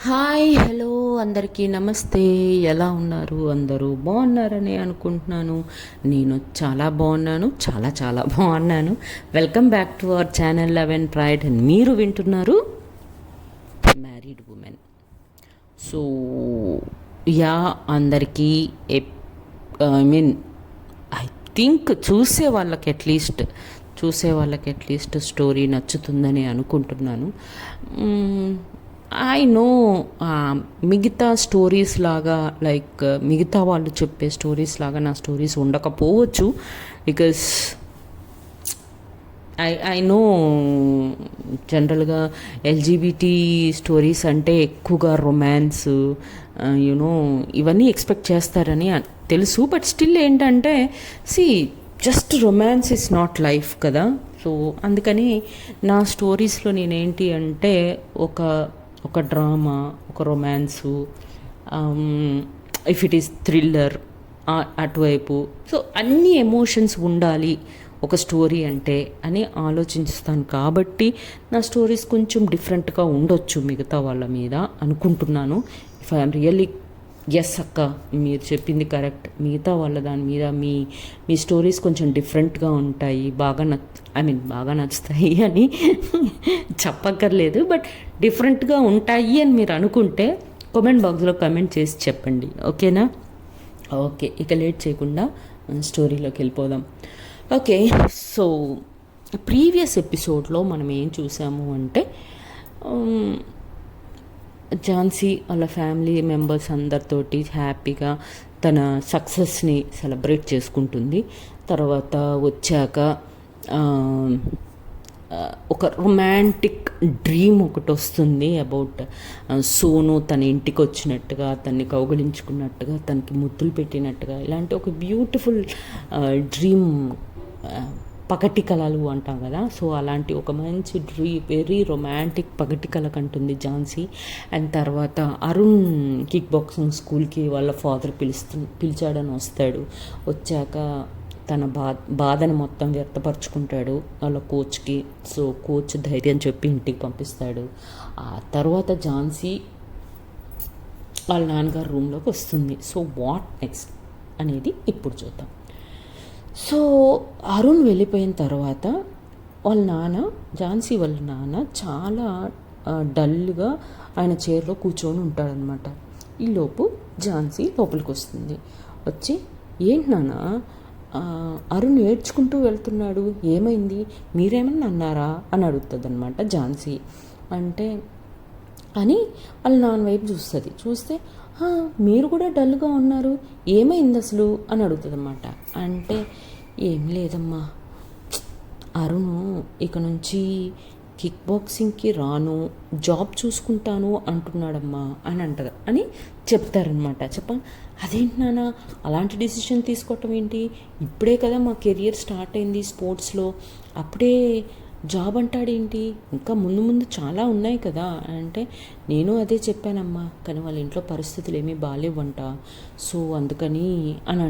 Hi hello అందరికీ నమస్తే. ఎలా ఉన్నారు? అందరూ బాగున్నారని అనుకుంటున్నాను. నేను చాలా బాగున్నాను, చాలా చాలా బాగున్నాను. Welcome back to our channel love and pride. And మీరు వింటున్నారు మ్యారీడ్ ఉమెన్. సో యా, అందరికీ ఐ మీన్ ఐ థింక్ చూసే వాళ్ళకి అట్లీస్ట్ స్టోరీ నచ్చుతుందని అనుకుంటున్నాను. ఐ నో మిగతా స్టోరీస్ లాగా, లైక్ మిగతా వాళ్ళు చెప్పే స్టోరీస్ లాగా నా స్టోరీస్ ఉండకపోవచ్చు. బికాస్ ఐ నో జనరల్గా ఎల్జీబీటీ స్టోరీస్ అంటే ఎక్కువగా రొమాన్స్, యూనో ఇవన్నీ ఎక్స్పెక్ట్ చేస్తారని తెలుసు. బట్ స్టిల్ ఏంటంటే, see just romance is not life కదా. సో అందుకని నా స్టోరీస్లో నేనేంటి అంటే ఒక డ్రామా, ఒక romance, if it is thriller అటువైపు, సో అన్ని ఎమోషన్స్ ఉండాలి ఒక స్టోరీ అంటే అని ఆలోచిస్తాను. కాబట్టి నా స్టోరీస్ కొంచెం డిఫరెంట్గా ఉండొచ్చు మిగతా వాళ్ళ మీద అనుకుంటున్నాను. ఇఫ్ ఐఎమ్ రియల్లీ ఎస్ అక్క, మీరు చెప్పింది కరెక్ట్. మిగతా వాళ్ళ దాని మీద మీ స్టోరీస్ కొంచెం డిఫరెంట్గా ఉంటాయి, బాగా నచ్చుతాయి అని చెప్పక్కర్లేదు. బట్ డిఫరెంట్గా ఉంటాయి అని మీరు అనుకుంటే కామెంట్ బాక్స్లో కమెంట్ చేసి చెప్పండి, ఓకేనా? ఓకే, ఇక లేట్ చేయకుండా స్టోరీలోకి వెళ్ళిపోదాం. ఓకే, సో ప్రీవియస్ ఎపిసోడ్లో మనం ఏం చూసాము అంటే, ఝాన్సీ వాళ్ళ ఫ్యామిలీ మెంబర్స్ అందరితోటి హ్యాపీగా తన సక్సెస్ని సెలబ్రేట్ చేసుకుంటుంది. తర్వాత వచ్చాక ఒక రొమాంటిక్ డ్రీమ్ ఒకటి వస్తుంది అబౌట్ సోను తన ఇంటికి వచ్చినట్టుగా, తన్ని కౌగిలించుకున్నట్టుగా, తనకి ముద్దులు పెట్టినట్టుగా, ఇలాంటి ఒక బ్యూటిఫుల్ డ్రీమ్, పగటి కళలు అంటాం కదా. సో అలాంటి ఒక మంచి వెరీ రొమాంటిక్ పగటి కళ కంటుంది ఝాన్సీ. అండ్ తర్వాత అరుణ్ కిక్ బాక్సింగ్ స్కూల్కి వాళ్ళ ఫాదర్ పిలిచాడని వస్తాడు. వచ్చాక తన బాధను మొత్తం వ్యక్తపరుచుకుంటాడు వాళ్ళ కోచ్కి. సో కోచ్ ధైర్యం చెప్పి ఇంటికి పంపిస్తాడు. ఆ తర్వాత ఝాన్సీ వాళ్ళ నాన్నగారు రూమ్లోకి వస్తుంది. సో వాట్ నెక్స్ట్ అనేది ఇప్పుడు చూద్దాం. సో అరుణ్ వెళ్ళిపోయిన తర్వాత ఝాన్సీ వాళ్ళ నాన్న చాలా డల్గా ఆయన చైర్లో కూర్చొని ఉంటాడనమాట. ఈలోపు ఝాన్సీ లోపలికి వస్తుంది. వచ్చి, ఏంటి నాన్న అరుణ్ ఏడ్చుకుంటూ వెళ్తున్నాడు, ఏమైంది, మీరేమన్నా అన్నారా అని అడుగుతుంది అనమాట ఝాన్సీ. అంటే అని వాళ్ళ నాన్న వైపు చూస్తే, మీరు కూడా డల్గా ఉన్నారు, ఏమైంది అసలు అని అడుగుతుంది అనమాట. అంటే ఏం లేదమ్మా, అరుణ్ ఇక నుంచి కిక్ బాక్సింగ్కి రాను, జాబ్ చూసుకుంటాను అంటున్నాడమ్మా అని చెప్తారనమాట. అదేంటి నాన్న అలాంటి డిసిషన్ తీసుకోవటం ఏంటి, ఇప్పుడే కదా మా కెరియర్ స్టార్ట్ అయింది స్పోర్ట్స్లో, అప్పుడే జాబ్ అంటాడేంటి, ఇంకా ముందు చాలా ఉన్నాయి కదా అంటే, నేను అదే చెప్పానమ్మా, కానీ వాళ్ళ ఇంట్లో పరిస్థితులు ఏమీ బాగాలేవంట, సో అందుకని అని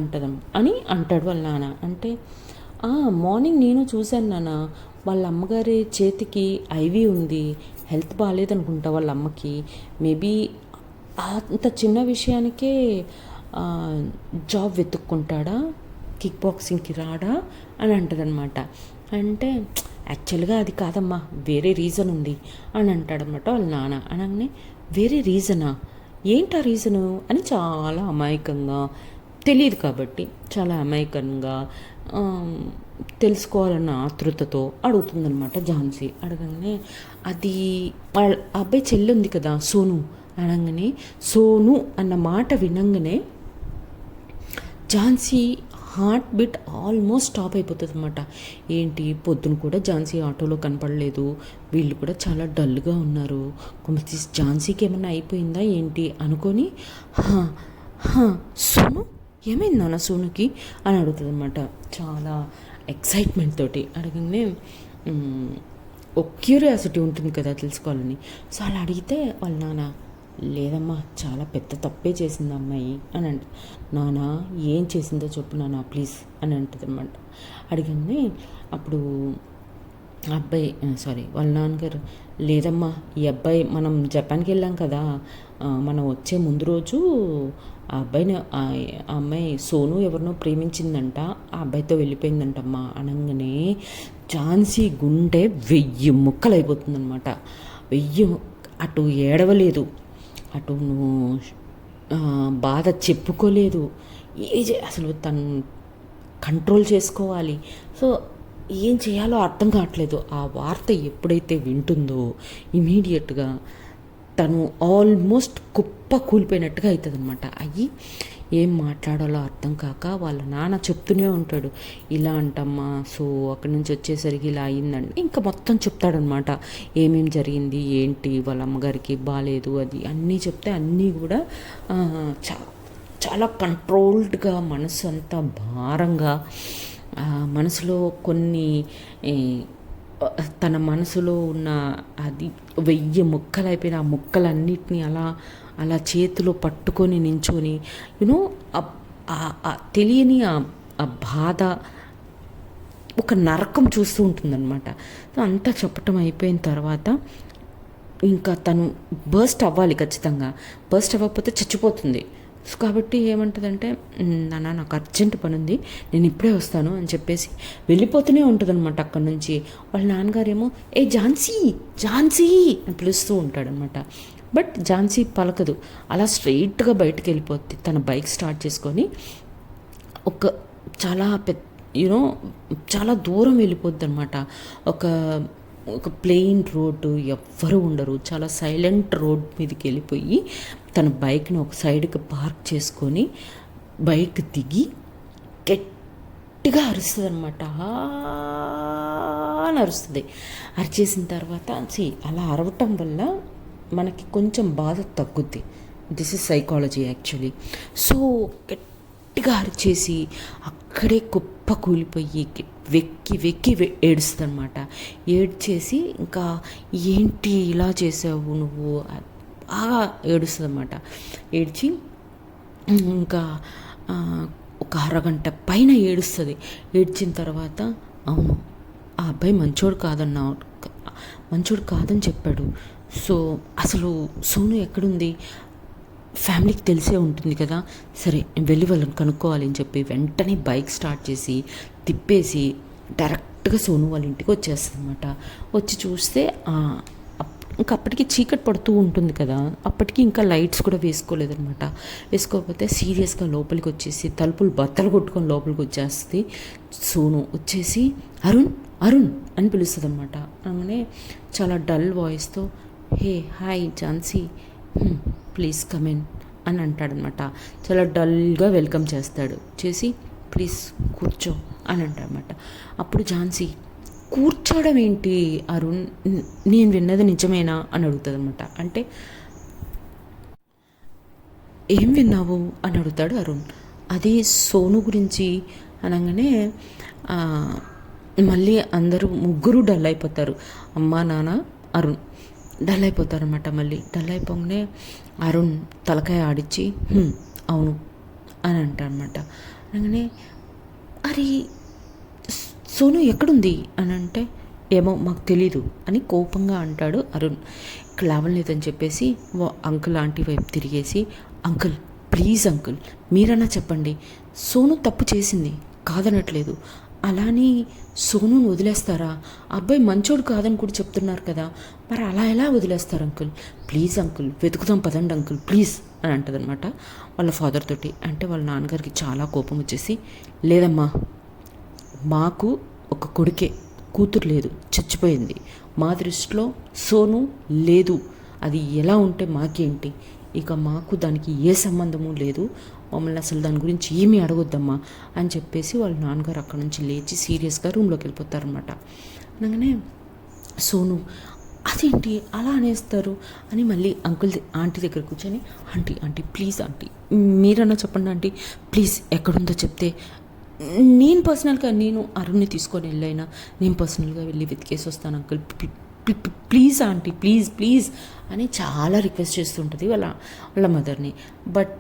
అంటాడు వాళ్ళ నాన్న. అంటే మార్నింగ్ నేను చూశాను నాన్న, వాళ్ళ అమ్మగారి చేతికి ఐవీ ఉంది, హెల్త్ బాగాలేదనుకుంటా వాళ్ళ అమ్మకి, మేబీ అంత చిన్న విషయానికే జాబ్ వెతుక్కుంటాడా, కిక్ బాక్సింగ్కి రాడా అని అంటదనమాట. అంటే యాక్చువల్గా అది కాదమ్మా, వేరే రీజన్ ఉంది అని అంటాడనమాట వాళ్ళ నాన్న. అనగానే వేరే రీజనా, ఏంటా రీజను అని చాలా అమాయకంగా, తెలియదు కాబట్టి చాలా అమాయకంగా తెలుసుకోవాలన్న ఆతృతతో అడుగుతుందనమాట ఝాన్సీ. అడగగానే అది వాళ్ళ అబ్బాయి చెల్లి ఉంది కదా సోను అనగానే, సోను అన్న మాట వినంగానే Jhansi heart beat almost stop అయిపోతుంది అనమాట. ఏంటి, పొద్దున కూడా ఝాన్సీ ఆటోలో కనపడలేదు, వీళ్ళు కూడా చాలా డల్గా ఉన్నారు, కొంచెం ఝాన్సీకి ఏమన్నా అయిపోయిందా ఏంటి అనుకొని, సోను ఏమైంది నాన్న సోనుకి అని అడుగుతుంది అనమాట చాలా ఎక్సైట్మెంట్ తోటి. అడగగానే ఒక క్యూరియాసిటీ ఉంటుంది కదా తెలుసుకోవాలని. సో అలా అడిగితే వాళ్ళ నాన్న, లేదమ్మా చాలా పెద్ద తప్పే చేసింది అమ్మాయి అని నాన్న ఏం చేసిందో చెప్పు నాన్న ప్లీజ్ అని అంటుంది అనమాట. అడిగింది. అప్పుడు వాళ్ళ నాన్నగారు, లేదమ్మా ఈ అబ్బాయి మనం జపాన్కి వెళ్ళాం కదా, మనం వచ్చే ముందు రోజు ఆ అబ్బాయిని ఆ అమ్మాయి సోను ఎవరినో ప్రేమించిందంట, ఆ అబ్బాయితో వెళ్ళిపోయిందంటమ్మా అనగానే ఝాన్సీ గుండె 1000 ముక్కలు అయిపోతుందనమాట. 1000 అటు ఏడవలేదు, అటు నువ్వు బాధ చెప్పుకోలేదు, అసలు తను కంట్రోల్ చేసుకోవాలి. సో ఏం చేయాలో అర్థం కావట్లేదు. ఆ వార్త ఎప్పుడైతే వింటుందో ఇమీడియట్గా తను ఆల్మోస్ట్ కుప్ప కూలిపోయినట్టుగా అవుతుంది అనమాట. అయ్యి ఏం మాట్లాడాలో అర్థం కాక వాళ్ళ నాన్న చెప్తూనే ఉంటాడు, ఇలా అంటమ్మా, సో అక్కడి నుంచి వచ్చేసరికి ఇలా అయిందండి, ఇంకా మొత్తం చెప్తాడనమాట. ఏమేం జరిగింది ఏంటి, వాళ్ళ అమ్మగారికి బాగాలేదు అది అన్నీ చెప్తే అన్నీ కూడా చాలా కంట్రోల్డ్గా, మనసు అంతా భారంగా, మనసులో కొన్ని తన మనసులో ఉన్న అది 1000 ముక్కలు అయిపోయిన ఆ ముక్కలన్నిటినీ అలా అలా చేతిలో పట్టుకొని నించొని యూనో తెలియని ఆ బాధ ఒక నరకం చూస్తూ ఉంటుందన్నమాట. అంతా చెప్పటం అయిపోయిన తర్వాత ఇంకా తను బర్స్ట్ అవ్వాలి, ఖచ్చితంగా బర్స్ట్ అవ్వకపోతే చచ్చిపోతుంది. సో కాబట్టి ఏమంటుందంటే, నాన్న నాకు అర్జెంట్ పని ఉంది, నేను ఇప్పుడే వస్తాను అని చెప్పేసి వెళ్ళిపోతూనే ఉంటుంది అనమాట అక్కడి నుంచి. వాళ్ళ నాన్నగారేమో ఝాన్సీ ఝాన్సీ అని పిలుస్తూ ఉంటాడనమాట. బట్ ఝాన్సీ పలకదు, అలా స్ట్రైట్గా బయటకు వెళ్ళిపోద్ది. తన బైక్ స్టార్ట్ చేసుకొని ఒక చాలా చాలా దూరం వెళ్ళిపోద్ది అనమాట. ఒక ప్లెయిన్ రోడ్డు, ఎవ్వరూ ఉండరు, చాలా సైలెంట్ రోడ్ మీదకి వెళ్ళిపోయి తన బైక్ని ఒక సైడ్కి పార్క్ చేసుకొని బైక్ దిగి గట్టిగా అరుస్తుంది అనమాట. అని అరుస్తుంది. అరిచేసిన తర్వాత అలా అరవటం వల్ల మనకి కొంచెం బాధ తగ్గుద్ది. This is psychology actually. So గట్టిగా అరిచేసి అక్కడే కుప్ప కూలిపోయి వెక్కి వెక్కి ఏడుస్తుంది అనమాట. ఏడ్చేసి ఇంకా ఏంటి ఇలా చేసావు నువ్వు, బాగా ఏడుస్తుంది అన్నమాట. ఏడ్చి ఇంకా ఒక అరగంట పైన ఏడుస్తుంది. ఏడ్చిన తర్వాత, అవును ఆ అబ్బాయి మంచోడు కాదని చెప్పాడు. సో అసలు సోను ఎక్కడుంది, ఫ్యామిలీకి తెలిసే ఉంటుంది కదా, సరే నేను వెళ్ళి వాళ్ళని కనుక్కోవాలి అని చెప్పి వెంటనే బైక్ స్టార్ట్ చేసి తిప్పేసి డైరెక్ట్గా సోను వాళ్ళ ఇంటికి వచ్చేస్తుంది అనమాట. వచ్చి చూస్తే ఇంకా అప్పటికి చీకటి పడుతూ ఉంటుంది కదా, అప్పటికి ఇంకా లైట్స్ కూడా వేసుకోలేదనమాట. వేసుకోకపోతే సీరియస్గా లోపలికి వచ్చేసి తలుపులు బద్దలు కొట్టుకొని లోపలికి వచ్చేస్తుంది. సోను వచ్చేసి అరుణ్ అరుణ్ అని పిలుస్తుంది అనమాట. అనగానే చాలా డల్ వాయిస్తో, hey hi Jhansi, please come in అని అంటాడనమాట. చాలా డల్గా వెల్కమ్ చేసి ప్లీజ్ కూర్చో అని అంటాడనమాట. అప్పుడు ఝాన్సీ, కూర్చోవడం ఏంటి అరుణ్, నేను విన్నది నిజమేనా అని అడుగుతుంది అనమాట. అంటే ఏం విన్నావు అని అడుగుతాడు అరుణ్. అది సోను గురించి అనగానే మళ్ళీ అందరూ ముగ్గురు డల్ అయిపోతారు. అమ్మ నాన్న అరుణ్ డల్ అయిపోతారనమాట. మళ్ళీ డల్ అయిపోగానే అరుణ్ తలకాయ ఆడిచ్చి అవును అని అంటాడనమాట. అనగానే అరే సోను ఎక్కడుంది అని అంటే, ఏమో మాకు తెలీదు అని కోపంగా అంటాడు అరుణ్. ఇక్కడ లాభం లేదని చెప్పేసి అంకుల్ ఆంటీ వైపు తిరిగేసి, అంకుల్ ప్లీజ్ అంకుల్ మీరన్నా చెప్పండి, సోను తప్పు చేసింది కాదనట్లేదు, అలాని సోనుని వదిలేస్తారా, అబ్బాయి మంచోడు కాదని కూడా చెప్తున్నారు కదా, మరి అలా ఎలా వదిలేస్తారు అంకుల్, ప్లీజ్ అంకుల్ వెతుకుదాం పదండి అంకుల్ ప్లీజ్ అని అంటదనమాట వాళ్ళ ఫాదర్ తోటి. అంటే వాళ్ళ నాన్నగారికి చాలా కోపం వచ్చేసి, లేదమ్మా మాకు ఒక కొడుకే, కూతురు లేదు, చచ్చిపోయింది, మా దృష్టిలో సోను లేదు, అది ఎలా ఉంటే మాకేంటి, ఇక మాకు దానికి ఏ సంబంధము లేదు, మమ్మల్ని అసలు దాని గురించి ఏమీ అడగొద్దమ్మా అని చెప్పేసి వాళ్ళ నాన్నగారు అక్కడ నుంచి లేచి సీరియస్గా రూమ్లోకి వెళ్ళిపోతారనమాట. అనగానే సోను అదేంటి అలా అనేస్తారు అని మళ్ళీ అంకుల్ ఆంటీ దగ్గర కూర్చొని, ఆంటీ ఆంటీ ప్లీజ్ ఆంటీ మీరన్నా చెప్పండి ఆంటీ ప్లీజ్, ఎక్కడుందో చెప్తే నేను పర్సనల్గా నేను అరుణ్ని తీసుకొని వెళ్ళైనా నేను పర్సనల్గా వెళ్ళి వెతికేసి వస్తాను uncle, please aunty please please అని చాలా రిక్వెస్ట్ చేస్తుంటుంది వాళ్ళ మదర్ని. బట్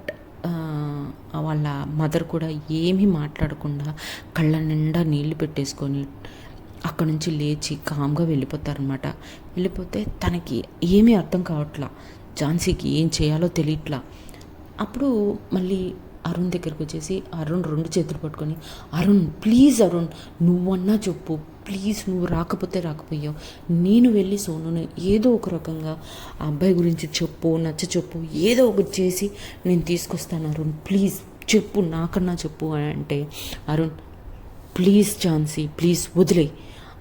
వాళ్ళ మదర్ కూడా ఏమీ మాట్లాడకుండా కళ్ళ నిండా నీళ్లు పెట్టేసుకొని అక్కడ నుంచి లేచి కామ్గా వెళ్ళిపోతారనమాట. వెళ్ళిపోతే తనకి ఏమీ అర్థం కావట్లా, ఝాన్సీకి ఏం చేయాలో తెలియట్లా. అప్పుడు మళ్ళీ అరుణ్ దగ్గరికి వచ్చేసి అరుణ్ 2 చేతులు పట్టుకొని, అరుణ్ ప్లీజ్ అరుణ్ నువ్వన్నా చెప్పు ప్లీజ్, నువ్వు రాకపోతే రాకపోయావు, నేను వెళ్ళి సోనుని ఏదో ఒక రకంగా ఆ అబ్బాయి గురించి చెప్పు, నచ్చ చెప్పు, ఏదో ఒకటి చేసి నేను తీసుకొస్తాను అరుణ్, ప్లీజ్ చెప్పు, నాకన్నా చెప్పు అని అంటే, అరుణ్ ప్లీజ్ ఝాన్సీ ప్లీజ్ వదిలే,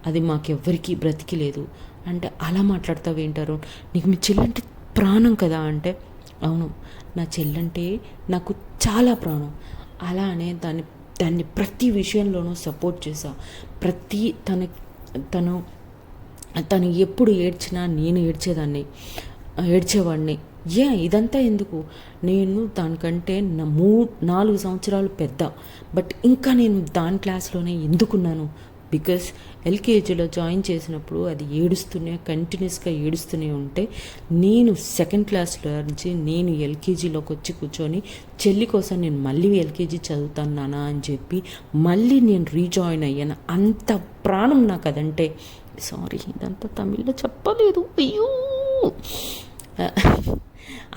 అది మాకెవ్వరికీ బ్రతికి లేదు అంటే, అలా మాట్లాడతావేంటారు, నీకు మీ చెల్లంటే ప్రాణం కదా అంటే, అవును నా చెల్లంటే నాకు చాలా ప్రాణం, అలా అనే దాన్ని ప్రతి విషయంలోనూ సపోర్ట్ చేశా, ప్రతి తను తను ఎప్పుడు ఏడ్చినా నేను ఏడ్చేవాడిని. ఇదంతా ఎందుకు, నేను దానికంటే 4 సంవత్సరాలు పెద్ద, బట్ ఇంకా నేను దాని క్లాస్లోనే ఎందుకున్నాను, బికాస్ ఎల్కేజీలో జాయిన్ చేసినప్పుడు అది కంటిన్యూస్గా ఏడుస్తూనే ఉంటే, నేను 2nd క్లాస్లో నుంచి నేను ఎల్కేజీలోకి వచ్చి కూర్చొని చెల్లి కోసం నేను మళ్ళీ ఎల్కేజీ చదువుతాను నానా అని చెప్పి మళ్ళీ నేను రీజాయిన్ అయ్యాను. అంత ప్రాణం నాకు అదంటే. సారీ, ఇదంతా తమిళ్లో చెప్పలేదు, అయ్యో,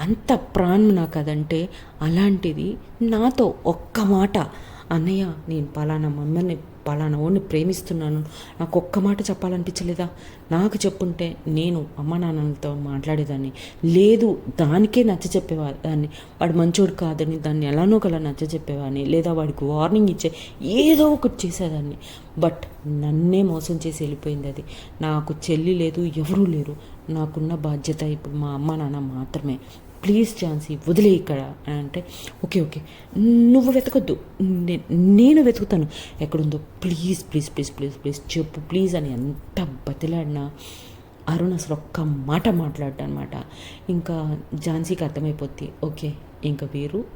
అంత ప్రాణం నాకు అదంటే. అలాంటిది నాతో ఒక్క మాట, అన్నయ్య నేను పలానా మమ్మల్ని పలానా వాడిని ప్రేమిస్తున్నాను, నాకు ఒక్క మాట చెప్పాలనిపించలేదా, నాకు చెప్పుంటే నేను అమ్మ నాన్నలతో మాట్లాడేదాన్ని, లేదు దానికే నచ్చ చెప్పేవాదాన్ని, వాడు మంచోడు కాదని దాన్ని ఎలానో కలా నచ్చ చెప్పేవాడిని, లేదా వాడికి వార్నింగ్ ఇచ్చే ఏదో ఒకటి చేసేదాన్ని. బట్ నన్నే మోసం చేసి వెళ్ళిపోయింది అది. నాకు చెల్లి లేదు, ఎవరూ లేరు, నాకున్న బాధ్యత ఇప్పుడు మా అమ్మ నాన్న మాత్రమే, ప్లీజ్ ఝాన్సీ వదిలే ఇక్కడ అని అంటే, ఓకే నువ్వు వెతకొద్దు, నేను వెతుకుతాను ఎక్కడుందో, please please please please please చెప్పు ప్లీజ్ అని ఎంత బతిలాడినా అరుణ్ అసలు ఒక్క మాట మాట్లాడనమాట. ఇంకా ఝాన్సీకి అర్థమైపోద్ది, ఓకే ఇంకా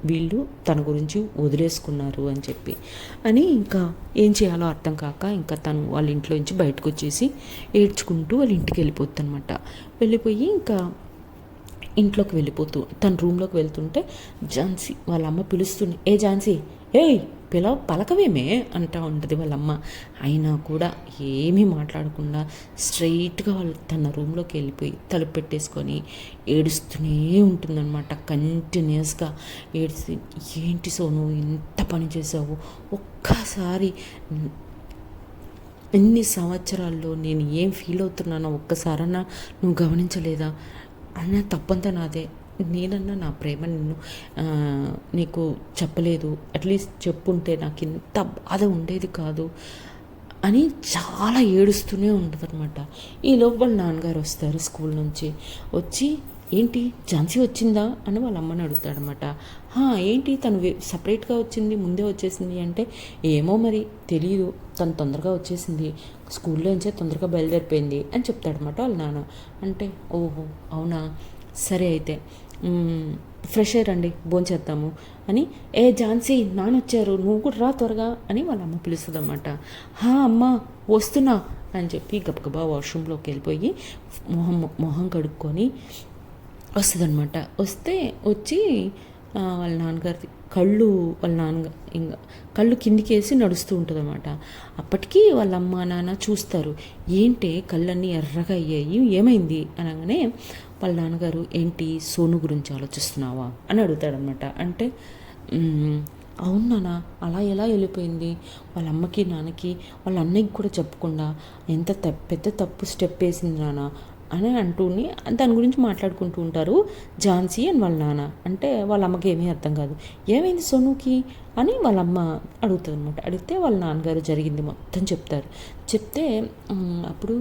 వీళ్ళు తన గురించి వదిలేసుకున్నారు అని చెప్పి అని. ఇంకా ఏం చేయాలో అర్థం కాక ఇంకా తను వాళ్ళ ఇంట్లో నుంచి బయటకు వచ్చేసి ఏడ్చుకుంటూ వాళ్ళ ఇంటికి వెళ్ళిపోతుంది అనమాట. వెళ్ళిపోయి ఇంకా ఇంట్లోకి తన రూమ్లోకి వెళ్తుంటే ఝాన్సీ వాళ్ళ అమ్మ పిలుస్తుంది, ఏ ఝాన్సీ ఏయ్ పలకవేమే అంటూ ఉంటుంది వాళ్ళమ్మ. అయినా కూడా ఏమీ మాట్లాడకుండా స్ట్రైట్గా తన రూమ్లోకి వెళ్ళిపోయి తలుపు పెట్టేసుకొని ఏడుస్తూనే ఉంటుందన్నమాట. కంటిన్యూస్గా ఏడిసి, ఏంటి సోను ఎంత పని చేసావు, ఒక్కసారి ఎన్ని సంవత్సరాల్లో నేను ఏం ఫీల్ అవుతున్నానో ఒక్కసారన్నా నువ్వు గమనించలేదా, అన్న తప్పంతా నాదే, నేనన్నా నా ప్రేమ నీకు చెప్పలేదు, అట్లీస్ట్ చెప్పుంటే నాకు ఇంత బాధ ఉండేది కాదు అని చాలా ఏడుస్తూనే ఉంటుంది అనమాట. ఈలోపు వాళ్ళ నాన్నగారు వస్తారు స్కూల్ నుంచి. వచ్చి, ఏంటి ఝాన్సీ వచ్చిందా అని వాళ్ళ అమ్మని అడుగుతాడనమాట. ఏంటి తను సపరేట్గా వచ్చింది, ముందే వచ్చేసింది అంటే, ఏమో మరి తెలీదు, తను తొందరగా వచ్చేసింది, స్కూల్లోంచే తొందరగా బయలుదేరిపోయింది అని చెప్తాడనమాట వాళ్ళ నాన్న. అంటే, ఓహో అవునా, సరే అయితే ఫ్రెష్ అయ్యారండి, భోంచేద్దాము అని, ఏ ఝాన్సీ నానొచ్చారు, నువ్వు కూడా రా త్వరగా అని వాళ్ళ అమ్మ పిలుస్తుంది అనమాట. అమ్మ వస్తున్నా అని చెప్పి గబగబా వాష్రూమ్లోకి వెళ్ళిపోయి మొహం కడుక్కొని వస్తుందన్నమాట. వచ్చి వాళ్ళ నాన్నగారి కళ్ళు కిందికి వేసి నడుస్తూ ఉంటుంది అనమాట. అప్పటికీ వాళ్ళ అమ్మ నాన్న చూస్తారు, ఏంటి కళ్ళన్నీ ఎర్రగా అయ్యాయి, ఏమైంది అనగానే వాళ్ళ నాన్నగారు, ఏంటి సోను గురించి ఆలోచిస్తున్నావా అని అడుగుతాడనమాట. అంటే, అవును నాన్న, అలా ఎలా వెళ్ళిపోయింది, వాళ్ళ అమ్మకి నాన్నకి వాళ్ళ అన్నయ్యకి కూడా చెప్పకుండా ఎంత పెద్ద తప్పు స్టెప్ వేసింది నాన్న అని అంటూని దాని గురించి మాట్లాడుకుంటూ ఉంటారు ఝాన్సీ అని వాళ్ళ నాన్న. అంటే వాళ్ళ అమ్మకి ఏమీ అర్థం కాదు, ఏమైంది సోనుకి అని వాళ్ళ అమ్మ అడుగుతుంది అనమాట. అడిగితే వాళ్ళ నాన్నగారు జరిగింది మొత్తం చెప్తే అప్పుడు,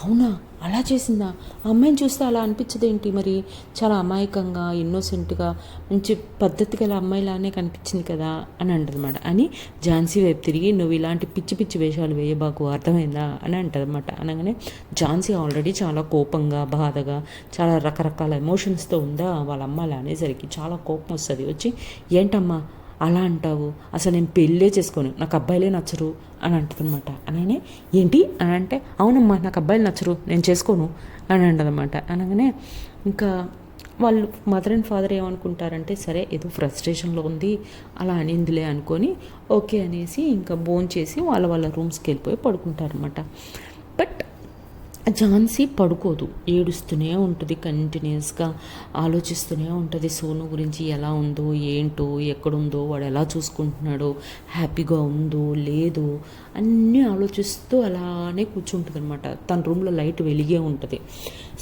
అవునా అలా చేసిందా, ఆ అమ్మాయిని చూస్తే అలా అనిపించదేంటి, మరి చాలా అమాయకంగా ఇన్నోసెంట్గా మంచి పద్ధతి గల అమ్మాయిలానే కనిపించింది కదా అని అంటదన్నమాట. అని ఝాన్సీ వైపు తిరిగి, నువ్వు ఇలాంటి పిచ్చి పిచ్చి వేషాలు వేయబాకు, అర్థమైందా అని అంటదన్నమాట. అనగానే ఝాన్సీ ఆల్రెడీ చాలా కోపంగా, బాధగా, చాలా రకరకాల ఎమోషన్స్తో ఉందా, వాళ్ళ అమ్మ అలా అనేసరికి చాలా కోపం వస్తుంది. వచ్చి, ఏంటమ్మా అలా అంటావు, అసలు నేను పెళ్ళే చేసుకోను, నాకు అబ్బాయిలే నచ్చరు అని అంటుందన్నమాట. అనగానే, ఏంటి అని అంటే, అవునమ్మా నాకు అబ్బాయిలు నచ్చరు, నేను చేసుకోను అని అంటదన్నమాట. అనగానే ఇంకా వాళ్ళు మదర్ అండ్ ఫాదర్ ఏమనుకుంటారంటే, సరే ఏదో ఫ్రస్ట్రేషన్లో ఉంది అలా అనిందిలే అనుకొని ఓకే అనేసి ఇంకా భోంచేసి వాళ్ళ రూమ్స్కి వెళ్ళిపోయి పడుకుంటారనమాట. బట్ ఝాన్సీ పడుకోదు, ఏడుస్తూనే ఉంటుంది, కంటిన్యూస్గా ఆలోచిస్తూనే ఉంటుంది సోను గురించి, ఎలా ఉందో ఏంటో, ఎక్కడుందో, వాడు ఎలా చూసుకుంటున్నాడో, హ్యాపీగా ఉందో లేదో అన్నీ ఆలోచిస్తూ అలానే కూర్చుంటుంది అనమాట. తన రూమ్లో లైట్ వెలిగే ఉంటుంది.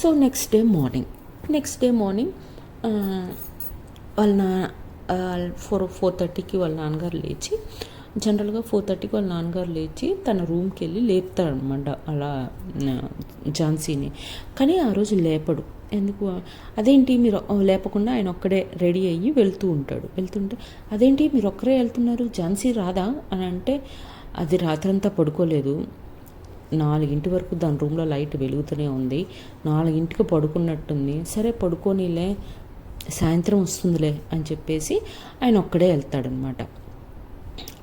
సో నెక్స్ట్ డే మార్నింగ్ వాళ్ళ 4:30కి వాళ్ళ నాన్నగారు లేచి, జనరల్గా 4:30కి వాళ్ళ నాన్నగారు లేచి తన రూమ్కి వెళ్ళి లేపుతాడనమాట అలా ఝాన్సీని. కానీ ఆ రోజు లేపడు. ఎందుకు, అదేంటి మీరు లేపకుండా ఆయన ఒక్కడే రెడీ అయ్యి వెళ్తుంటే అదేంటి మీరు ఒక్కరే వెళ్తున్నారు, ఝాన్సీ రాదా అని అంటే, అది రాత్రంతా పడుకోలేదు, 4 వరకు దాని రూమ్లో లైట్ వెలుగుతూనే ఉంది, 4కి పడుకున్నట్టుంది, సరే పడుకోనిలే సాయంత్రం వస్తుందిలే అని చెప్పేసి ఆయన ఒక్కడే వెళ్తాడనమాట.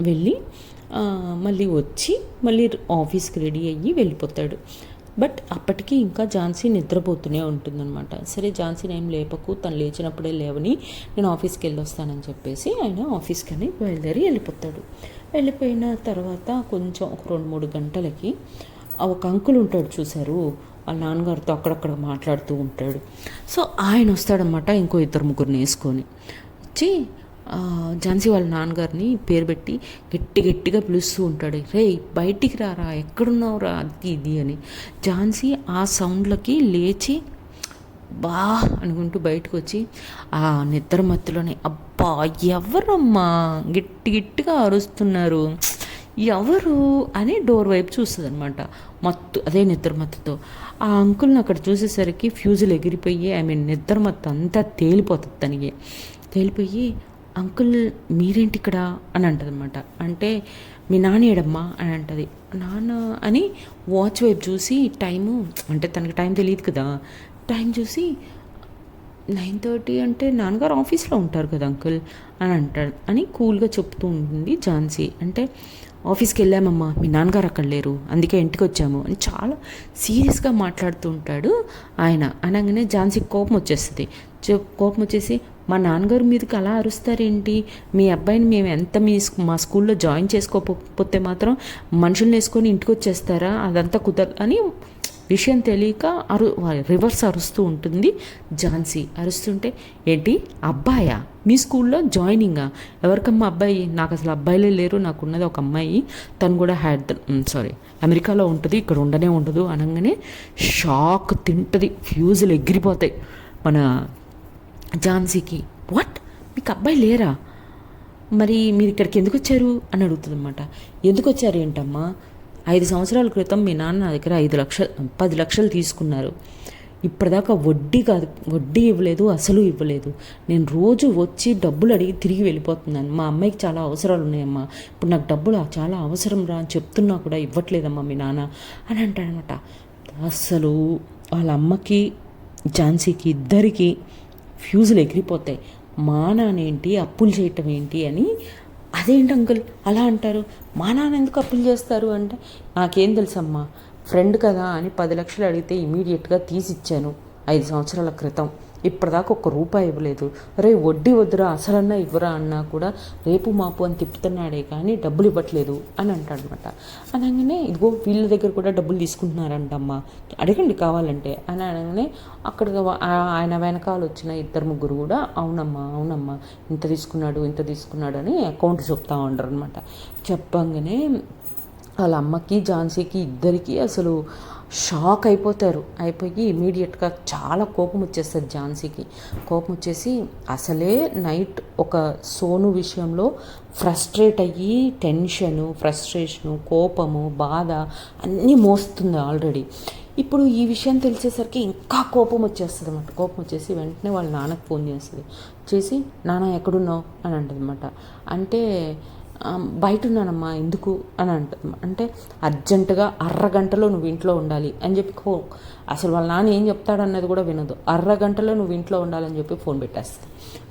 వెళ్ళి మళ్ళీ వచ్చి మళ్ళీ ఆఫీస్కి రెడీ అయ్యి వెళ్ళిపోతాడు. బట్ అప్పటికి ఇంకా ఝాన్సీ నిద్రపోతూనే ఉంటుందన్నమాట. సరే ఝాన్సీని ఏం లేపకు, తను లేచినప్పుడే లేవని, నేను ఆఫీస్కి వెళ్ళొస్తానని చెప్పేసి ఆయన ఆఫీస్కి అని బయలుదేరి వెళ్ళిపోయిన తర్వాత కొంచెం ఒక 2-3 గంటలకి ఒక అంకుల్ ఉంటాడు చూశారు, వాళ్ళ నాన్నగారితో అక్కడక్కడ మాట్లాడుతూ ఉంటాడు. సో ఆయన వస్తాడనమాట, ఇంకో 2-3 వేసుకొని వచ్చి ఝాన్సీ వాళ్ళ నాన్నగారిని పేరు పెట్టి గట్టిగా పిలుస్తూ ఉంటాడు, రే బయటికి రారా, ఎక్కడున్నావురా, అది ఇది అని. ఝాన్సీ ఆ సౌండ్లకి లేచి బా అనుకుంటూ బయటకు వచ్చి ఆ నిద్ర మత్తులోనే, అబ్బా ఎవరమ్మా గట్టిగా అరుస్తున్నారు, ఎవరు అని డోర్ వైపు చూస్తుంది అనమాట. అదే నిద్ర మత్తుతో ఆ అంకుల్ని అక్కడ చూసేసరికి ఫ్యూజులు ఎగిరిపోయి, నిద్ర మత్తు అంతా తేలిపోతుంది. తేలిపోయి, అంకుల్ మీరేంటి ఇక్కడ అని అంటుంది అనమాట. అంటే మీ నాన్న ఏడమ్మా అని అంటుంది. నాన్న అని వాచ్ వైపు చూసి టైము, అంటే తనకి టైం తెలియదు కదా, టైం చూసి 9:30 అంటే నాన్నగారు ఆఫీస్లో ఉంటారు కదా అంకుల్ అని అంటాడు అని కూల్గా చెప్తూ ఉంటుంది ఝాన్సీ. అంటే ఆఫీస్కి వెళ్ళామమ్మా, మీ నాన్నగారు అక్కడ లేరు, అందుకే ఇంటికి వచ్చాము అని చాలా సీరియస్గా మాట్లాడుతూ ఉంటాడు ఆయన. అనగానే ఝాన్సీకి కోపం వచ్చేస్తుంది. కోపం వచ్చేసి, మా నాన్నగారు మీదకి అలా అరుస్తారేంటి, మీ అబ్బాయిని మేము ఎంత మా స్కూల్లో జాయిన్ చేసుకోకపోతే మాత్రం మనుషుల్ని వేసుకొని ఇంటికి వచ్చేస్తారా, అదంతా కుదరదు అని విషయం తెలియక రివర్స్ అరుస్తూ ఉంటుంది ఝాన్సీ. అరుస్తుంటే, ఏంటి అబ్బాయా, మీ స్కూల్లో జాయినింగా, ఎవరికమ్మా అబ్బాయి, నాకు అసలు అబ్బాయిలే లేరు, నాకున్నది ఒక అమ్మాయి, తను కూడా అమెరికాలో ఉంటుంది, ఇక్కడ ఉండదు అనగానే షాక్ తింటుంది, ఫ్యూజులు ఎగిరిపోతాయి మన ఝాన్సీకి. వాట్, మీకు అబ్బాయి లేరా, మరి మీరు ఇక్కడికి ఎందుకు వచ్చారు అని అడుగుతుంది అనమాట. ఎందుకు వచ్చారు ఏంటమ్మా, 5 సంవత్సరాల క్రితం మీ నాన్న నా దగ్గర 10 లక్షలు తీసుకున్నారు, ఇప్పటిదాకా వడ్డీ ఇవ్వలేదు, అసలు ఇవ్వలేదు, నేను రోజు వచ్చి డబ్బులు అడిగి తిరిగి వెళ్ళిపోతున్నాను, మా అమ్మాయికి చాలా అవసరాలు ఉన్నాయమ్మా, ఇప్పుడు నాకు డబ్బులు చాలా అవసరం రా అని చెప్తున్నా కూడా ఇవ్వట్లేదమ్మా మీ నాన్న అని అంటాడనమాట. అసలు వాళ్ళ అమ్మకి ఝాన్సీకి ఇద్దరికి ఫ్యూజులు ఎగిరిపోతాయి. మా నానేంటి అప్పులు చేయటం ఏంటి అని. అదేంటి అంకుల్ అలా అంటారు, మా నాన్న ఎందుకు అప్పులు చేస్తారు అంటే, నాకేం తెలుసమ్మా, ఫ్రెండ్ కదా అని 10 లక్షలు అడిగితే ఇమీడియట్గా తీసిచ్చాను 5 సంవత్సరాల క్రితం, ఇప్పటిదాకా ₹1 ఇవ్వలేదు, రే వడ్డీ వద్దురా అసలన్నా ఇవ్వరా అన్నా కూడా రేపు మాపు అని తిప్పుతున్నాడే కానీ డబ్బులు ఇవ్వట్లేదు అని అంటాడనమాట. అనగానే ఇదిగో వీళ్ళ దగ్గర కూడా డబ్బులు తీసుకుంటున్నారంటమ్మా, అడగండి కావాలంటే అని అనగానే అక్కడ ఆయన వెనకాల వచ్చిన 2-3 కూడా అవునమ్మా ఇంత తీసుకున్నాడు అని అకౌంట్ చెప్తా ఉంటారు అనమాట. చెప్పంగానే వాళ్ళ అమ్మకి ఝాన్సీకి ఇద్దరికి అసలు షాక్ అయిపోయి ఇమీడియట్గా చాలా కోపం వచ్చేస్తుంది ఝాన్సీకి. కోపం వచ్చేసి అసలే నైట్ ఒక సోను విషయంలో ఫ్రస్ట్రేట్ అయ్యి ఫ్రస్ట్రేషను, కోపము, బాధ అన్నీ మోస్తుంది ఆల్రెడీ. ఇప్పుడు ఈ విషయం తెలిసేసరికి ఇంకా కోపం వచ్చేస్తుంది అన్నమాట. కోపం వచ్చేసి వెంటనే వాళ్ళ నాన్నకు ఫోన్ చేసి నాన్న ఎక్కడున్నావు అని అంటుంది అనమాట. అంటే బయట ఉన్నానమ్మా ఎందుకు అని అంటే అర్జెంటుగా అరగంటలో నువ్వు ఇంట్లో ఉండాలి అని చెప్పి అసలు వాళ్ళ నాన్న ఏం చెప్తాడన్నది కూడా వినదు. అరగంటలో నువ్వు ఇంట్లో ఉండాలని చెప్పి ఫోన్ పెట్టేస్తుంది.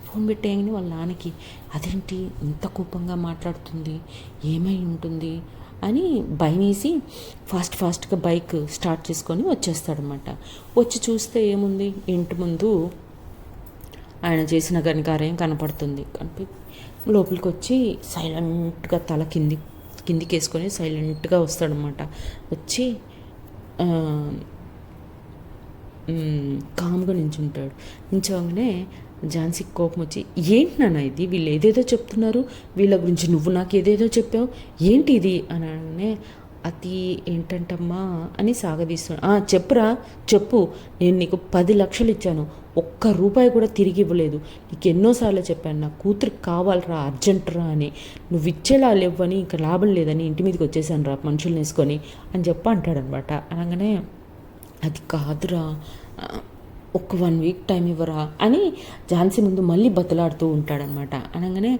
ఫోన్ పెట్టేయని వాళ్ళ నాన్నకి అదేంటి ఇంత కోపంగా మాట్లాడుతుంది, ఏమై ఉంటుంది అని భయమేసి ఫాస్ట్గా బైక్ స్టార్ట్ చేసుకొని వచ్చేస్తాడనమాట. వచ్చి చూస్తే ఏముంది, ఇంటి ముందు ఆయన చేసిన ఘనకార్యం కనపడుతుంది. లోపలికి వచ్చి సైలెంట్గా తల కిందికి వేసుకొని సైలెంట్గా వస్తాడనమాట. వచ్చి కామ్గా నించుంటాడు. నించోగానే ఝాన్సీకి కోపం వచ్చి, ఏంటి నాన్న ఇది, వీళ్ళు ఏదేదో చెప్తున్నారు, వీళ్ళ గురించి నువ్వు నాకు ఏదేదో చెప్పావు, ఏంటి ఇది అని అనగానే, అది ఏంటంటమ్మా అని సాగదీస్తున్నాడు. చెప్పురా చెప్పు, నేను నీకు 10 లక్షలు ఇచ్చాను, ఒక్క రూపాయి కూడా తిరిగి ఇవ్వలేదు, నీకు ఎన్నోసార్లు చెప్పాను నా కూతురికి కావాలరా అర్జెంటురా అని, నువ్వు ఇచ్చేలా లేవని ఇంకా లాభం లేదని ఇంటి మీదకి వచ్చేసాను రా మనుషుల్ని వేసుకొని అని చెప్పి అంటాడనమాట. అనగానే, అది కాదురా, ఒక 1 వీక్ టైం ఇవ్వరా అని ఝాన్సీ ముందు మళ్ళీ బతలాడుతూ ఉంటాడనమాట. అనగానే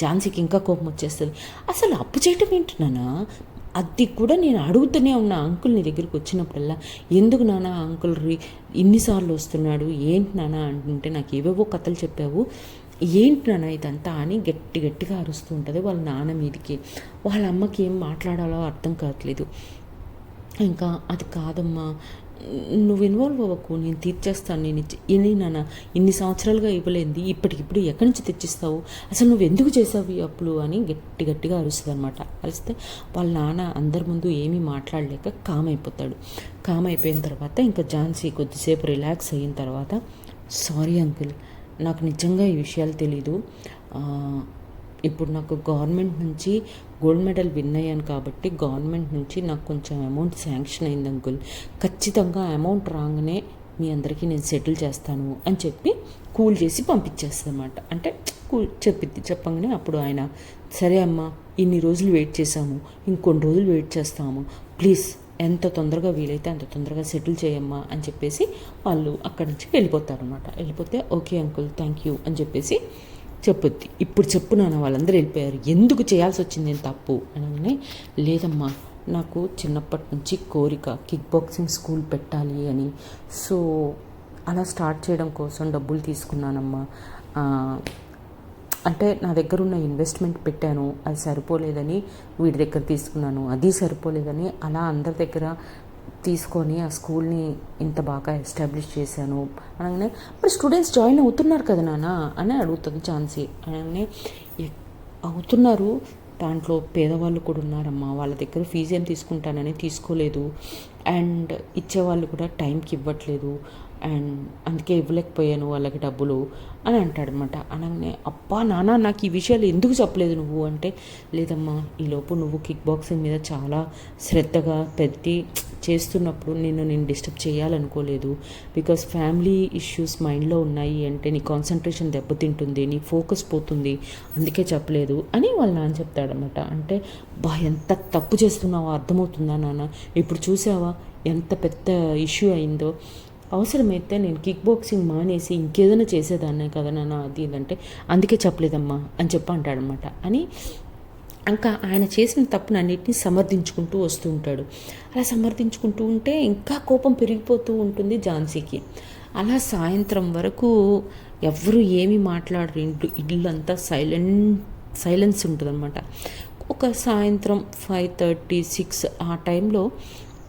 ఝాన్సీకి ఇంకా కోపం వచ్చేస్తుంది. అసలు అప్పు చేయటం ఏంటన్నా, అది కూడా నేను అడుగుతూనే ఉన్నా అంకుల్ నీ దగ్గరికి వచ్చినప్పుడల్లా, ఎందుకు నాన్న అంకుల్ ఇన్నిసార్లు వస్తున్నాడు, ఏంటి నాన్న అంటుంటే నాకు ఏవేవో కథలు చెప్పావు, ఏంటి నాన్న ఇదంతా అని గట్టిగా అరుస్తూ ఉంటుంది వాళ్ళ నాన్న మీదకి. వాళ్ళ అమ్మకి ఏం మాట్లాడాలో అర్థం కావట్లేదు. ఇంకా అది కాదమ్మా, నువ్వు ఇన్వాల్వ్ అవ్వకు, నేను తీర్చేస్తాను, నేను నాన్న ఇన్ని సంవత్సరాలుగా ఇవ్వలేంది ఇప్పటికిప్పుడు ఎక్కడి నుంచి తెచ్చిస్తావు, అసలు నువ్వు ఎందుకు చేసావు ఈ అప్పులు అని గట్టిగా అరుస్తుంది అనమాట. అరిస్తే వాళ్ళ నాన్న అందరి ముందు ఏమీ మాట్లాడలేక కామ్ అయిపోతాడు. కామ్ అయిపోయిన తర్వాత ఇంకా ఝాన్సీ కొద్దిసేపు రిలాక్స్ అయిన తర్వాత, సారీ అంకుల్, నాకు నిజంగా ఈ విషయాలు తెలీదు, ఇప్పుడు నాకు గవర్నమెంట్ నుంచి గోల్డ్ మెడల్ విన్ అయ్యాను కాబట్టి గవర్నమెంట్ నుంచి నాకు కొంచెం అమౌంట్ శాంక్షన్ అయింది అంకుల్, ఖచ్చితంగా అమౌంట్ రాగానే మీ అందరికీ నేను సెటిల్ చేస్తాను అని చెప్పి కూల్ చేసి పంపించేస్తుంది అనమాట. అంటే కూల్ చెప్పగానే అప్పుడు ఆయన, సరే అమ్మా, ఇన్ని రోజులు వెయిట్ చేసాము, ఇంకొన్ని రోజులు వెయిట్ చేస్తాము, ప్లీజ్ ఎంత తొందరగా వీలైతే అంత తొందరగా సెటిల్ చేయమ్మా అని చెప్పేసి వాళ్ళు అక్కడి నుంచి వెళ్ళిపోతారనమాట. వెళ్ళిపోతే ఓకే అంకుల్ థ్యాంక్ యూ అని చెప్పేసి చెప్పుద్ది. ఇప్పుడు చెప్పు నాన్న, వాళ్ళందరూ వెళ్ళిపోయారు, ఎందుకు చేయాల్సి వచ్చింది నేను తప్పు అనగానే, లేదమ్మా, నాకు చిన్నప్పటి నుంచి కోరిక కిక్ బాక్సింగ్ స్కూల్ పెట్టాలి అని, సో అలా స్టార్ట్ చేయడం కోసం డబ్బులు తీసుకున్నానమ్మా, అంటే నా దగ్గర ఉన్న ఇన్వెస్ట్మెంట్ పెట్టాను, అది సరిపోలేదని వీడి దగ్గర తీసుకున్నాను, అది సరిపోలేదని అలా అందరి దగ్గర తీసుకొని ఆ స్కూల్ని ఇంత బాగా ఎస్టాబ్లిష్ చేశాను అనగానే, మరి స్టూడెంట్స్ జాయిన్ అవుతున్నారు కదా నాన్న అని అడుగుతుంది ఝాన్సీ. అనగానే, అవుతున్నారు, దాంట్లో పేదవాళ్ళు కూడా ఉన్నారమ్మా, వాళ్ళ దగ్గర ఫీజు ఏం తీసుకుంటానని తీసుకోలేదు, అండ్ ఇచ్చేవాళ్ళు కూడా టైంకి ఇవ్వట్లేదు, అండ్ అందుకే ఇవ్వలేకపోయాను వాళ్ళకి డబ్బులు అని అంటాడనమాట. అనగానే, అబ్బా నాన్న, నాకు ఈ విషయాలు ఎందుకు చెప్పలేదు నువ్వు అంటే, లేదమ్మా, ఈలోపు నువ్వు కిక్ బాక్సింగ్ మీద చాలా శ్రద్ధగా పెట్టి చేస్తున్నప్పుడు నేను డిస్టర్బ్ చేయాలనుకోలేదు, బికాస్ ఫ్యామిలీ ఇష్యూస్ మైండ్లో ఉన్నాయి అంటే నీ కాన్సన్ట్రేషన్ దెబ్బతింటుంది, నీ ఫోకస్ పోతుంది, అందుకే చెప్పలేదు అని వాళ్ళ నాన్న చెప్తాడనమాట. అంటే, ఎంత తప్పు చేస్తున్నావో అర్థమవుతుందా నాన్న, ఇప్పుడు చూసావా ఎంత పెద్ద ఇష్యూ అయిందో, అవసరమైతే నేను కిక్ బాక్సింగ్ మానేసి ఇంకేదైనా చేసేదాన్నే కదా నాన్న, అది ఇదంటే అందుకే చెప్పలేదమ్మా అని చెప్పి అంటాడనమాట. అని ఇంకా ఆయన చేసిన తప్పును అన్నిటినీ సమర్థించుకుంటూ వస్తూ ఉంటాడు. అలా సమర్థించుకుంటూ ఉంటే ఇంకా కోపం పెరిగిపోతూ ఉంటుంది ఝాన్సీకి. అలా సాయంత్రం వరకు ఎవరు ఏమీ మాట్లాడరు, ఇల్లంతా సైలెన్స్ ఉంటుంది అనమాట. ఒక సాయంత్రం 5:30, 6 ఆ టైంలో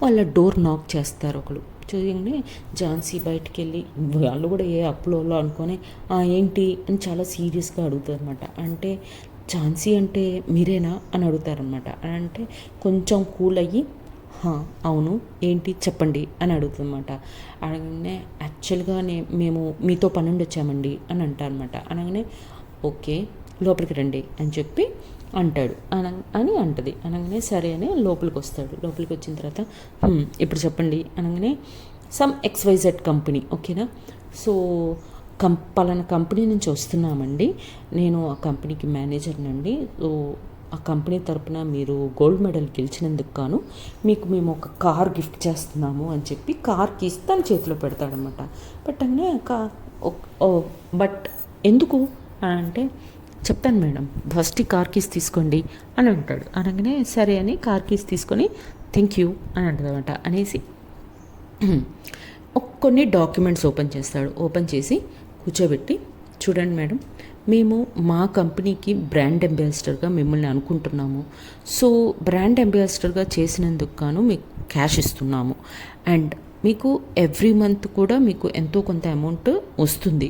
వాళ్ళ డోర్ నాక్ చేస్తారు ఒకరు. చూడండి ఝాన్సీ బయటికి వెళ్ళి, వాళ్ళు కూడా ఏ అప్పులో అనుకొని ఏంటి అని చాలా సీరియస్గా అడుగుతారు అనమాట. అంటే ఝాన్సీ అంటే మీరేనా అని అడుగుతారనమాట. అంటే కొంచెం కూల్ అయ్యి, అవును ఏంటి చెప్పండి అని అడుగుతుందన్నమాట. అనగానే, యాక్చువల్గా మేము మీతో పనుండి వచ్చామండి అని అంటారనమాట. అనగానే, ఓకే లోపలికి రండి అని చెప్పి అంటాడు అని అంటది. అనగానే సరే అని లోపలికి వస్తాడు. లోపలికి వచ్చిన తర్వాత, ఇప్పుడు చెప్పండి అనగానే, సమ్ XYZ కంపెనీ, ఓకేనా, సో పలానా కంపెనీ నుంచి వస్తున్నామండి, నేను ఆ కంపెనీకి మేనేజర్నండి, సో ఆ కంపెనీ తరపున మీరు గోల్డ్ మెడల్ గెలిచినందుకు గాను మేము ఒక కార్ గిఫ్ట్ చేస్తున్నాము అని చెప్పి కార్ కీస్ తన చేతిలో పెడతాడనమాట. పెట్టగానే బట్ ఎందుకు అంటే, చెప్తాను మేడం, ఫస్ట్ ఈ కార్ కీస్ తీసుకోండి అని అంటాడు. అనగానే సరే అని కార్ కీస్ తీసుకొని థ్యాంక్ యూ అని అంటుందన్నమాట. అనేసి కొన్ని డాక్యుమెంట్స్ ఓపెన్ చేస్తాడు. ఓపెన్ చేసి కూర్చోబెట్టి, చూడండి మేడం, మేము మా కంపెనీకి బ్రాండ్ అంబాసిడర్గా మిమ్మల్ని అనుకుంటున్నాము, సో బ్రాండ్ అంబాసిడర్గా చేసినందుకు గాను మీకు క్యాష్ ఇస్తున్నాము, అండ్ మీకు ఎవ్రీ మంత్ కూడా మీకు ఎంతో కొంత అమౌంట్ వస్తుంది,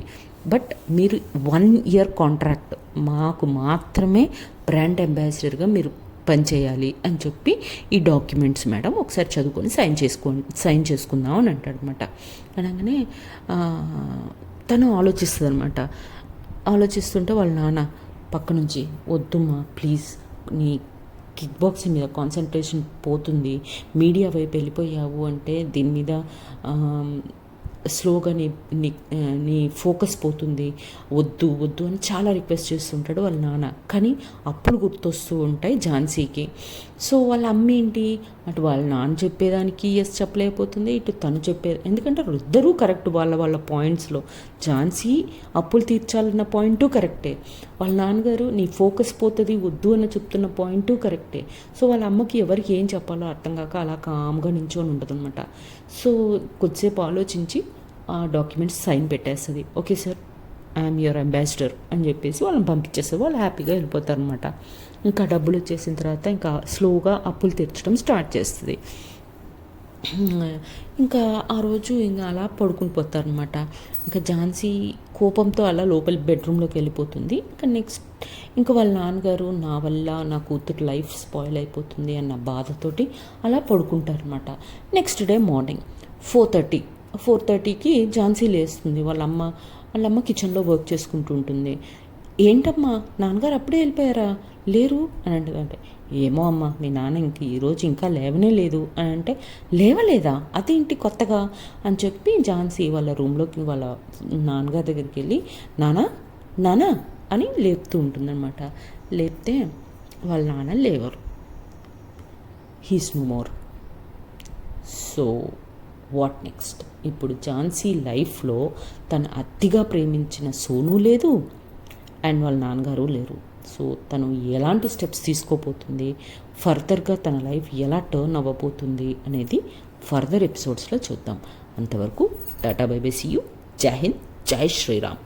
బట్ మీరు 1 year కాంట్రాక్ట్ మాకు మాత్రమే బ్రాండ్ అంబాసిడర్గా మీరు పని చేయాలి అని చెప్పి ఈ డాక్యుమెంట్స్ మేడం ఒకసారి చదువుకొని సైన్ చేసుకుందాం అని అంటాడనమాట. అనగానే తను ఆలోచిస్తుంది అనమాట. ఆలోచిస్తుంటే వాళ్ళ నాన్న పక్క నుంచి, వద్దుమ్మా ప్లీజ్, నీ కిక్ బాక్సింగ్ మీద కాన్సన్ట్రేషన్ పోతుంది, మీడియా వైపు వెళ్ళిపోయావు అంటే దీని మీద స్లోగా నీ ఫోకస్ పోతుంది, వద్దు వద్దు అని చాలా రిక్వెస్ట్ చేస్తుంటాడు వాళ్ళ నాన్న. కానీ అప్పుడు గుర్తొస్తూ ఉంటాయి ఝాన్సీకి. సో వాళ్ళ అమ్మ ఏంటి, అటు వాళ్ళ నాన్న చెప్పేదానికి ఎస్ చెప్పలేకపోతుంది, ఇటు తను ఎందుకంటే ఇద్దరూ కరెక్ట్ వాళ్ళ పాయింట్స్లో. ఝాన్సీ అప్పులు తీర్చాలన్న పాయింటు కరెక్టే, వాళ్ళ నాన్నగారు నీ ఫోకస్ పోతుంది వద్దు అని చెప్తున్న పాయింటు కరెక్టే. సో వాళ్ళ అమ్మకి ఎవరికి ఏం చెప్పాలో అర్థం కాక అలా కామ్గా నించొని ఉంటుంది అనమాట. సో కొద్దిసేపు ఆలోచించి ఆ డాక్యుమెంట్స్ సైన్ పెట్టేస్తుంది. Okay sir, I'm your ambassador అని చెప్పేసి వాళ్ళని పంపించేస్తారు. వాళ్ళు హ్యాపీగా వెళ్ళిపోతారు అనమాట. ఇంకా డబ్బులు వచ్చేసిన తర్వాత ఇంకా స్లోగా అప్పులు తీర్చడం స్టార్ట్ చేస్తుంది. ఇంకా ఆ రోజు ఇంకా అలా పడుకుని పోతారనమాట. ఇంకా ఝాన్సీ కోపంతో అలా లోపల బెడ్రూమ్లోకి వెళ్ళిపోతుంది. ఇంకా వాళ్ళ నాన్నగారు నా వల్ల నా కూతురు లైఫ్ స్పాయిల్ అయిపోతుంది అన్న బాధతోటి అలా పడుకుంటారనమాట. నెక్స్ట్ డే మార్నింగ్ 4:30కి ఝాన్సీ లేస్తుంది. వాళ్ళ అమ్మ కిచెన్లో వర్క్ చేసుకుంటూ ఉంటుంది. ఏంటమ్మా నాన్నగారు అప్పుడే వెళ్ళిపోయారా, లేరు అని అంటే, ఏమో అమ్మ మీ నాన్న ఈరోజు ఇంకా లేవనే లేదు అని అంటే, లేవలేదా అదేంటి కొత్తగా అని చెప్పి ఝాన్సీ వాళ్ళ రూమ్లోకి వాళ్ళ నాన్నగారి దగ్గరికి వెళ్ళి నానా అని లేపుతూ ఉంటుందన్నమాట. లేపితే వాళ్ళ నాన్న లేవరు, he's no more. So what next? ఇప్పుడు ఝాన్సీ లైఫ్లో తను అతిగా ప్రేమించిన సోను లేదు అండ్ వాళ్ళ నాన్నగారు లేరు. సో తను ఎలాంటి స్టెప్స్ తీసుకోబోతుంది, ఫర్దర్గా తన లైఫ్ ఎలా టర్న్ అవ్వబోతుంది అనేది ఫర్దర్ ఎపిసోడ్స్లో చూద్దాం. అంతవరకు tata bye bye, see you, Jai Hind, జై శ్రీరామ్.